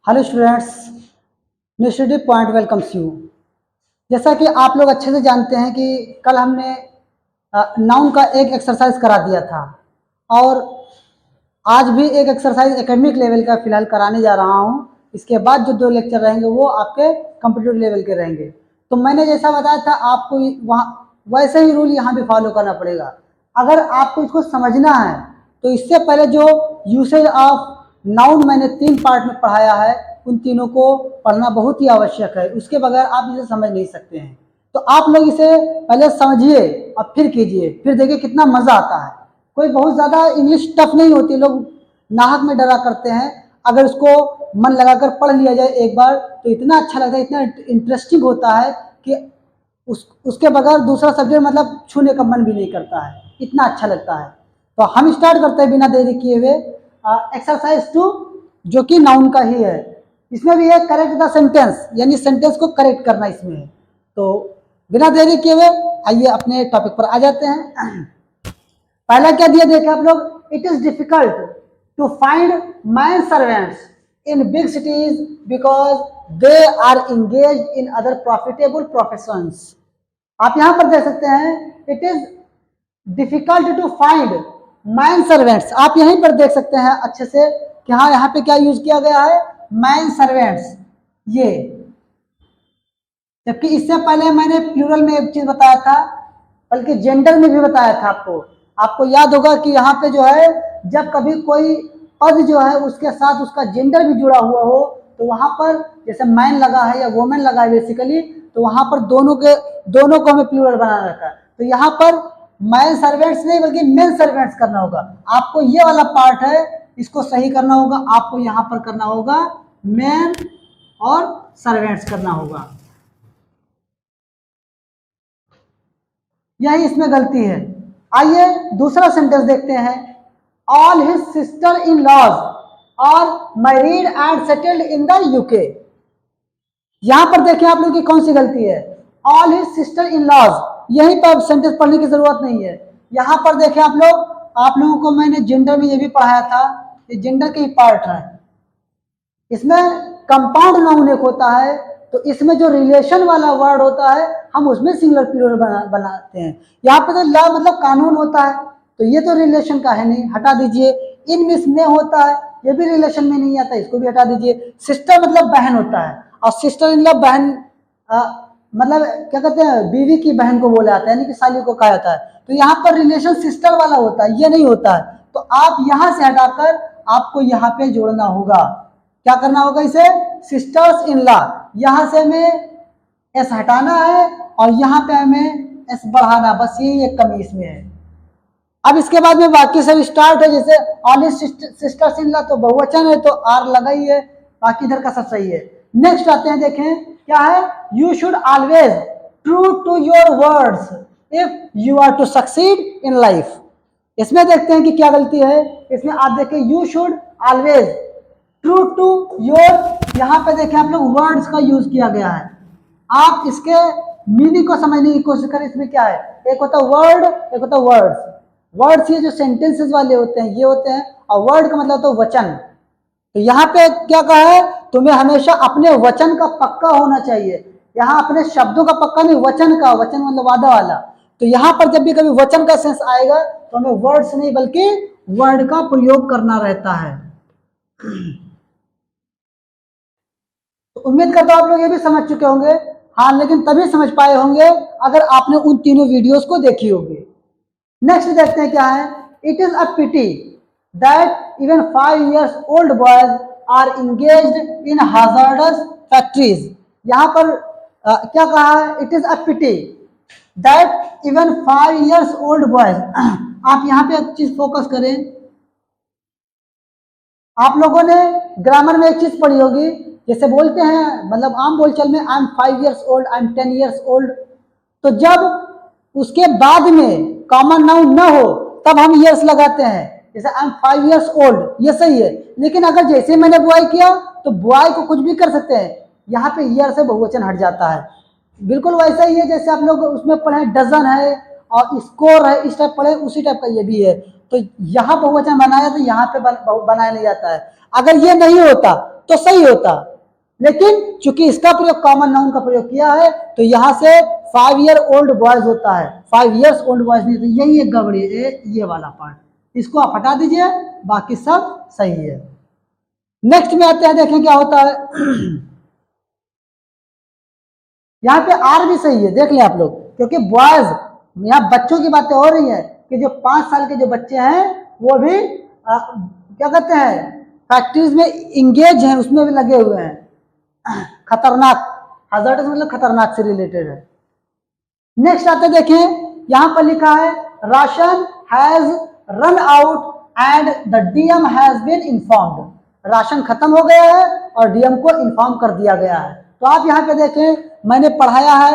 Hello students, new study point welcomes you. जैसा कि आप लोग अच्छे से जानते हैं कि कल हमने नाउन का एक एक्सरसाइज करा दिया था और आज भी एक एक्सरसाइज एकेडमिक लेवल का फिलहाल कराने जा रहा हूं। इसके बाद जो 2 लेक्चर रहेंगे वो आपके कंप्यूटर लेवल के रहेंगे। तो मैंने जैसा बताया था आपको वहाँ वैसे ही रूल यहाँ भी फॉलो करना पड़ेगा। अगर आपको इसको समझना है तो इससे पहले जो यूसेज ऑफ नाउन मैंने 3 पार्ट में पढ़ाया है उन तीनों को पढ़ना बहुत ही आवश्यक है। उसके बगैर आप इसे समझ नहीं सकते हैं। तो आप लोग इसे पहले समझिए और फिर कीजिए, फिर देखिए कितना मजा आता है। कोई बहुत ज्यादा इंग्लिश टफ नहीं होती, लोग नाहक में डरा करते हैं। अगर उसको मन लगाकर पढ़ लिया जाए एक बार तो इतना अच्छा लगता है, इतना इंटरेस्टिंग होता है कि उसके बगैर दूसरा सब्जेक्ट मतलब छूने का मन भी नहीं करता है, इतना अच्छा लगता है। तो हम स्टार्ट करते हैं बिना देरी किए हुए एक्सरसाइज 2, जो कि नाउन का ही है। इसमें भी है करेक्ट द सेंटेंस, यानी सेंटेंस को करेक्ट करना इसमें है। तो बिना देरी किए हुए आइए अपने टॉपिक पर आ जाते हैं। पहला क्या दिया देखे आप लोग, it is difficult to find man servants in big cities because they are engage in other profitable professions. आप यहां पर देख सकते हैं it is difficult to find man servants. आप यहीं पर देख सकते हैं अच्छे से कि हाँ यहाँ पे क्या यूज किया गया है, मैन सर्वेंट्स। ये जबकि इससे पहले मैंने प्लूरल में एक चीज बताया था, बल्कि जेंडर में भी बताया था आपको याद होगा कि यहाँ पे जो है जब कभी कोई पद जो है उसके साथ उसका जेंडर भी जुड़ा हुआ हो तो वहां पर जैसे मैन लगा है या वोमेन लगा है बेसिकली, तो वहां पर दोनों को हमें प्लूरल बनाना रहता है। तो यहाँ पर मैन सर्वेंट्स नहीं बल्कि मेन सर्वेंट्स करना होगा। आपको ये वाला पार्ट है इसको सही करना होगा, आपको यहाँ पर करना होगा मैन और सर्वेंट्स करना होगा। यही इसमें गलती है। आइए दूसरा सेंटेंस देखते हैं। All his sister in laws are married and settled in the UK. यहां पर देखिए आप लोग की कौन सी गलती है, all his sister in laws, यहीं पर सेंटेंस पढ़ने की जरूरत नहीं है। यहां पर देखिए आप लोगों को मैंने जेंडर में ये भी पढ़ाया था, ये जेंडर के ही पार्ट है। इसमें कंपाउंड नाउन एक होता है, तो इसमें जो रिलेशन वाला वर्ड होता है हम उसमें सिंगुलर प्लूरल बनाते हैं। यहाँ पे तो लॉ मतलब कानून होता है, तो ये तो रिलेशन का है नहीं, हटा दीजिए। इन मिस में होता है, ये भी रिलेशन में नहीं आता, इसको भी हटा दीजिए। सिस्टर मतलब बहन होता है, और सिस्टर इन लॉ बहन मतलब क्या कहते हैं, बीवी की बहन को बोला जाता है, यानी कि साली को कहा जाता है। तो यहाँ पर रिलेशन सिस्टर वाला होता है, ये नहीं होता है। तो आप यहाँ से हटाकर आपको यहाँ पे जोड़ना होगा। क्या करना होगा, इसे सिस्टर्स इन लॉ, यहां से हमें एस हटाना है और यहाँ पे हमें एस बढ़ाना, बस यही एक कमी इसमें है। अब इसके बाद में बाकी सब स्टार्ट है, जैसे ऑल सिस्टर्स इन लॉ तो बहुवचन है तो आर लगा ही है, बाकी इधर का सब सही है। नेक्स्ट आते हैं, देखें क्या है, you should always true to your words if you are to succeed in life. इसमें देखते हैं कि क्या गलती है। इसमें आप देखें you should always true to your, यहां पे देखें आप लोग वर्ड्स का यूज किया गया है। आप इसके मीनिंग को समझने की कोशिश करें। इसमें क्या है, एक होता है वर्ड, एक होता है वर्ड्स। वर्ड्स ये जो सेंटेंसेस वाले होते हैं ये होते हैं, और वर्ड का मतलब तो वचन। तो यहाँ पे क्या कहा है, तुम्हें हमेशा अपने वचन का पक्का होना चाहिए। यहाँ अपने शब्दों का पक्का नहीं, वचन का, वचन मतलब वादा वाला। तो यहाँ पर जब भी कभी वचन का सेंस आएगा तो हमें वर्ड्स नहीं बल्कि वर्ड का प्रयोग करना रहता है। तो उम्मीद करता हूं आप लोग ये भी समझ चुके होंगे। हाँ, लेकिन तभी समझ पाए होंगे अगर आपने उन तीनों वीडियोस को देखी होगी। नेक्स्ट देखते हैं क्या है, it is a pity that even 5 years old boys are engaged in hazardous factories. यहां पर क्या कहा है, it is a pity that even 5 years old boys। आप यहां पे एक चीज फोकस करें, आप लोगों ने ग्रामर में एक चीज पढ़ी होगी, जैसे बोलते हैं मतलब आम बोलचाल में I am 5 years old, I am 10 years old। तो जब उसके बाद में कॉमन नाउन ना हो तब हम ईयर्स लगाते हैं, जैसे आई एम 5 years old, ये सही है। लेकिन अगर जैसे मैंने बुआई किया तो बुआई को कुछ भी कर सकते हैं, यहाँ पे ईयर से बहुवचन हट जाता है। बिल्कुल वैसा ही है जैसे आप लोग उसमें पढ़े डजन है और स्कोर है, इस टाइप पढ़े, उसी टाइप का ये भी है। तो यहाँ बहुवचन बनाया तो यहाँ पे बनाया नहीं जाता है। अगर ये नहीं होता तो सही होता, लेकिन चूंकि इसका प्रयोग कॉमन नाउन का प्रयोग किया है तो यहां से 5 ईयर ओल्ड बॉयज होता है, 5 इयर्स ओल्ड बॉयज नहीं, तो यही एक गड़बड़ी है, ये वाला पार्ट, इसको आप हटा दीजिए, बाकी सब सही है। नेक्स्ट में आते हैं, देखें क्या होता है। यहाँ पे आर भी सही है, देख लें आप लोग, क्योंकि बॉयज, यहाँ बच्चों की बातें हो रही है कि जो 5 साल के जो बच्चे हैं वो भी क्या कहते हैं फैक्ट्रीज में इंगेज हैं, उसमें भी लगे हुए हैं। खतरनाक, हजार्डस मतलब खतरनाक से रिलेटेड है। नेक्स्ट आते देखें, यहां पर लिखा है ration has run out and the DM has been informed, ration खत्म हो गया है और डीएम को इन्फॉर्म कर दिया गया है। तो आप यहाँ पे देखें, मैंने पढ़ाया है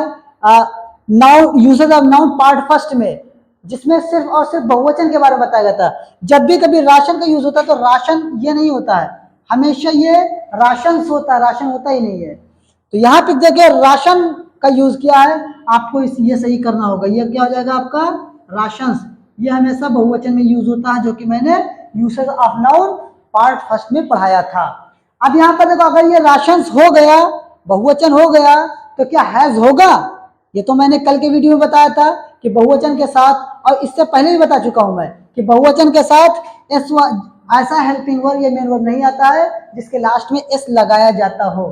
noun, uses of noun part first में, जिसमें सिर्फ और सिर्फ बहुवचन के बारे में बताया गया था। जब भी कभी राशन का यूज होता है तो राशन ये नहीं होता है, हमेशा ये राशन होता है, राशन होता ही नहीं है। तो यहाँ पे देखिए राशन का यूज किया है, आपको ये सही करना होगा, ये क्या हो जाएगा आपका राशंस, ये हमेशा बहुवचन में यूज होता है, जो कि मैंने usage of noun part first में पढ़ाया था। अब यहाँ पर देखो, अगर ये राशंस हो गया, बहुवचन हो गया, तो क्या हैज होगा? ये तो मैंने कल के वीडियो में बताया था कि बहुवचन के साथ, और इससे पहले भी बता चुका हूं मैं कि बहुवचन के साथ एस, ऐसा हेल्पिंग वर्ब या मेन वर्ब नहीं आता है जिसके लास्ट में एस लगाया जाता हो।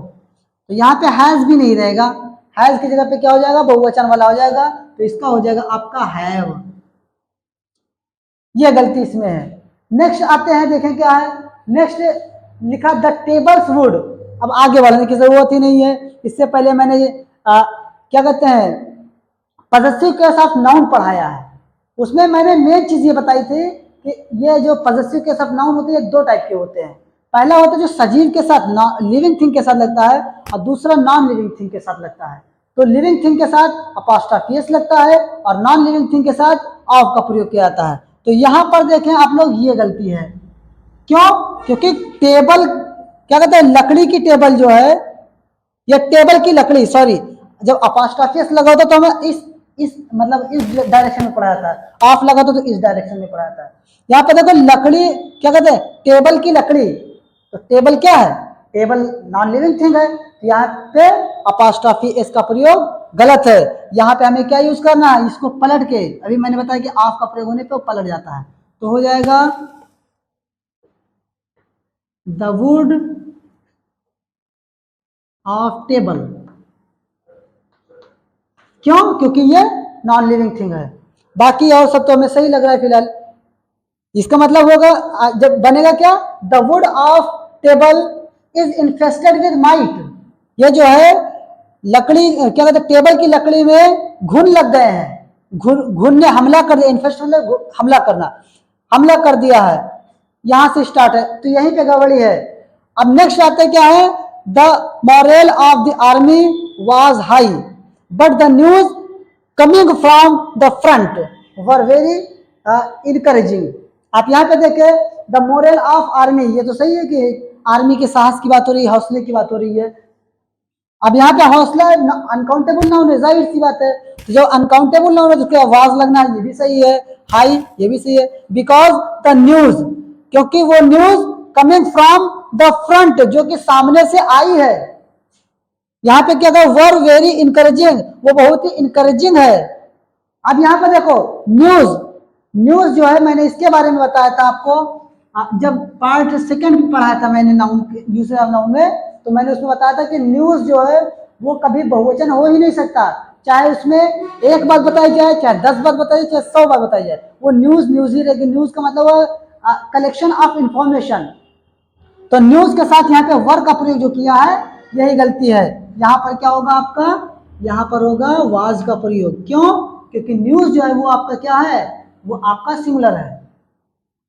तो यहाँ पे हैज भी नहीं रहेगा, हैज की जगह पे क्या हो जाएगा, बहुवचन वाला हो जाएगा, तो इसका हो जाएगा आपका हैव। ये गलती इसमें है। नेक्स्ट आते हैं, देखें क्या है। नेक्स्ट लिखा द टेबल्स वुड, अब आगे बढ़ने की जरूरत ही नहीं है, इससे पहले मैंने क्या कहते हैं पॉजेसिव केस ऑफ नाउन पढ़ाया है, उसमें मैंने मेन चीज ये बताई थी कि ये जो पॉजेसिव केस ऑफ नाउन होते हैं 2 टाइप के होते हैं। पहला होता है जो सजीव के साथ लिविंग थिंग के साथ लगता है, और दूसरा नॉन लिविंग थिंग के साथ लगता है। तो लिविंग थिंग के साथ अपॉस्ट्रोफी एस लगता है और नॉन लिविंग थिंग के साथ ऑफ का प्रयोग किया जाता है। तो यहां पर देखें आप लोग, ये गलती है, क्यों? क्योंकि टेबल क्या कहते हैं, लकड़ी की टेबल जो है, या टेबल की लकड़ी, सॉरी, जब अपॉस्ट्रोफी एस लगा होता तो हमें इस मतलब इस डायरेक्शन में पढ़ाया था, ऑफ लगा तो इस डायरेक्शन में पढ़ाया था। यहाँ पे देखो लकड़ी क्या कहते हैं, टेबल की लकड़ी, तो टेबल क्या है, टेबल नॉन लिविंग थिंग है, तो यहाँ पे अपॉस्ट्रोफी एस का प्रयोग गलत है। यहाँ पे हमें क्या यूज करना है, इसको पलट के, अभी मैंने बताया कि ऑफ का प्रयोग होने पे वो पलट जाता है, तो हो जाएगा द वुड ऑफ टेबल। क्यों? क्योंकि ये नॉन लिविंग थिंग है। बाकी और सब तो हमें सही लग रहा है फिलहाल। इसका मतलब होगा, जब बनेगा क्या, the wood of table is infested with might, ये जो है लकड़ी क्या कहते हैं, टेबल की लकड़ी में घुन लग गए हैं, घुन ने हमला कर दिया, इन्फेस्ट मतलब हमला करना, हमला कर दिया है, यहां से स्टार्ट है, तो यहीं पे गड़बड़ी है। अब नेक्स्ट आते क्या है, the moral of the army was high but the news coming from the front were very encouraging. आप यहाँ पे देखें, द मोरल ऑफ आर्मी, ये तो सही है कि आर्मी के साहस की बात हो रही है, हौसले की बात हो रही है। अब यहाँ पे हौसला अनकाउंटेबल नाउन है, जाहिर सी बात है, जो अनकाउंटेबल नाउन है जिसके आवाज लगना है, ये भी सही है, हाई ये भी सही है, बिकॉज द न्यूज, क्योंकि वो news coming from the front, जो कि सामने से आई है। यहाँ पे क्या कहा, वर वेरी इनकरेजिंग, वो बहुत ही इनकरेजिंग है। अब यहाँ पे देखो न्यूज, न्यूज जो है मैंने इसके बारे में बताया था आपको, जब पार्ट सेकंड में पढ़ाया था मैंने नाउन, यूसेज ऑफ नाउन में, तो मैंने उसमें बताया था कि न्यूज जो है वो कभी बहुवचन हो ही नहीं सकता, चाहे उसमें एक बात बताई जाए, चाहे 10 बात बताई जाए, चाहे 100 बात बताई जाए, वो न्यूज न्यूज ही रहेगी। न्यूज का मतलब कलेक्शन ऑफ इंफॉर्मेशन। तो न्यूज के साथ यहाँ पे वर का प्रयोग जो किया है, यही गलती है। यहाँ पर क्या होगा आपका, यहाँ पर होगा वाज का प्रयोग। क्यों? क्योंकि न्यूज जो है वो आपका क्या है, वो आपका सिंगुलर है।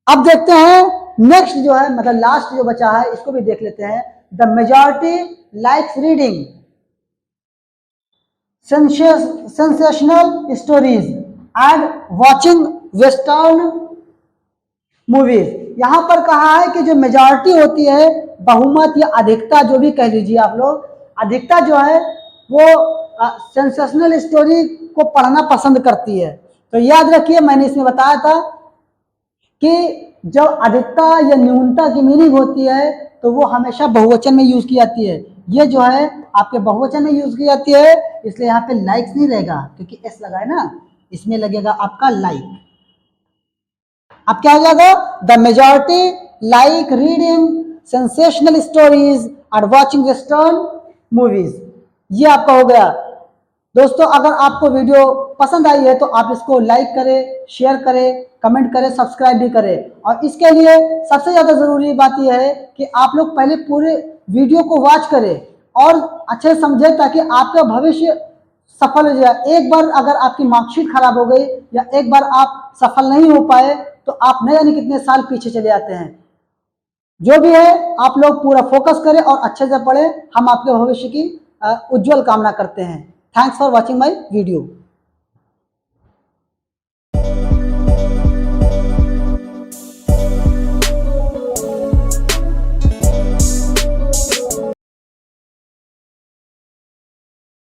अब देखते हैं नेक्स्ट जो है, मतलब लास्ट जो बचा है, इसको भी देख लेते हैं। The majority likes reading sensational stories and watching western movies. यहां पर कहा है कि जो मेजॉरिटी होती है, बहुमत या अधिकता, जो भी कह लीजिए आप लोग, अधिकता जो है वो सेंसेशनल स्टोरी को पढ़ना पसंद करती है। तो याद रखिए, मैंने इसमें बताया था कि जो अधिकता या न्यूनता की मीनिंग होती है तो वो हमेशा बहुवचन में यूज की जाती है। ये जो है आपके बहुवचन में यूज की जाती है, इसलिए यहाँ पे लाइक्स नहीं रहेगा क्योंकि एस लगा है ना, इसमें लगेगा आपका लाइक। अब क्या हो जाएगा, the majority like reading sensational stories और वॉचिंग वेस्टर्न मूवीज। ये आपका हो गया। दोस्तों अगर आपको वीडियो पसंद आई है तो आप इसको लाइक करें, शेयर करें, कमेंट करें, सब्सक्राइब भी करें। और इसके लिए सबसे ज्यादा जरूरी बात यह है कि आप लोग पहले पूरे वीडियो को वॉच करें और अच्छे से समझें ताकि आपका भविष्य सफल हो जाए। एक बार अगर आपकी मार्कशीट खराब हो गई या एक बार आप सफल नहीं हो पाए तो आप न जाने कितने साल पीछे चले जाते हैं। जो भी है आप लोग पूरा फोकस करें और अच्छे से पढ़ें। हम आपके भविष्य की उज्जवल कामना करते हैं। Thanks for watching my video.